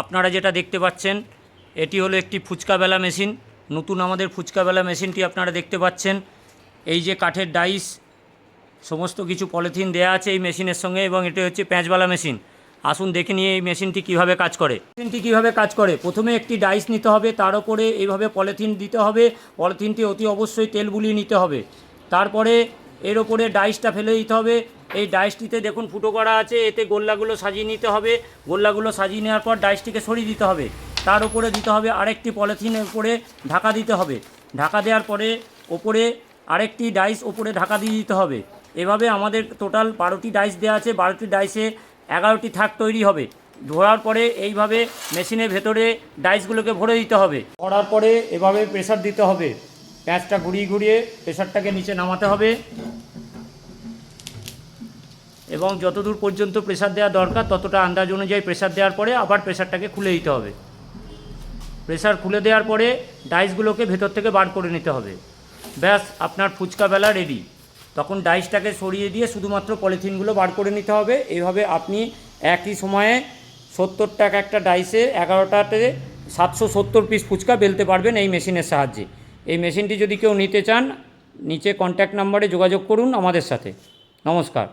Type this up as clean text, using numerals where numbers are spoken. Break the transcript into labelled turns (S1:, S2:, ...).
S1: আপনারা যেটা দেখতে পাচ্ছেন এটি হলো একটি ফুচকা বেলা মেশিন। নতুন আমাদের ফুচকা বেলা মেশিনটি আপনারা দেখতে পাচ্ছেন। এই যে কাঠের ডাইস সমস্ত কিছু পলিথিন দেয়া আছে এই মেশিনের সঙ্গে, এবং এটি হচ্ছে প্যাঁচবালা মেশিন। আসুন দেখে নিয়ে এই মেশিনটি কীভাবে কাজ করে। মেশিনটি কীভাবে কাজ করে, প্রথমে একটি ডাইস নিতে হবে, তার উপরে এইভাবে পলিথিন দিতে হবে। পলিথিনটি অতি অবশ্যই তেল বুলিয়ে নিতে হবে। তারপরে এর ওপরে ডাইসটা ফেলে দিতে হবে। এই ডাইসটিতে দেখুন ফুটো করা আছে, এতে গোল্লাগুলো সাজিয়ে নিতে হবে। গোল্লাগুলো সাজিয়ে নেওয়ার পর ডাইসটিকে সরিয়ে দিতে হবে। তার উপরে দিতে হবে আরেকটি পলিথিনের উপরে ঢাকা দিতে হবে। ঢাকা দেওয়ার পরে ওপরে আরেকটি ডাইস ওপরে ঢাকা দিয়ে দিতে হবে। এভাবে আমাদের টোটাল 12টি ডাইস দেওয়া আছে। 12টি ডাইসে 11টি থাক তৈরি হবে। ধরার পরে এইভাবে মেশিনের ভেতরে ডাইসগুলোকে ভরে দিতে হবে। ভরার পরে এভাবে প্রেসার দিতে হবে। প্যাঁচটা ঘুরিয়ে ঘুরিয়ে প্রেসারটাকে নিচে নামাতে হবে, এবং যতদূর পর্যন্ত প্রেসার দেওয়া দরকার ততটা আন্দাজ অনুযায়ী প্রেসার দেওয়ার পরে আবার প্রেসারটাকে খুলে দিতে হবে। প্রেসার খুলে দেওয়ার পরে ডাইসগুলোকে ভেতর থেকে বার করে নিতে হবে। ব্যাস, আপনার ফুচকা বেলা রেডি। তখন ডাইসটাকে সরিয়ে দিয়ে শুধুমাত্র পলিথিনগুলো বার করে নিতে হবে। এইভাবে আপনি একই সময়ে 70 টাকা একটা ডাইসে 11টাতে 770 পিস ফুচকা বেলতে পারবেন এই মেশিনের সাহায্যে। এই মেশিনটি যদি কেউ নিতে চান, নিচে কন্ট্যাক্ট নাম্বারে যোগাযোগ করুন আমাদের সাথে। নমস্কার।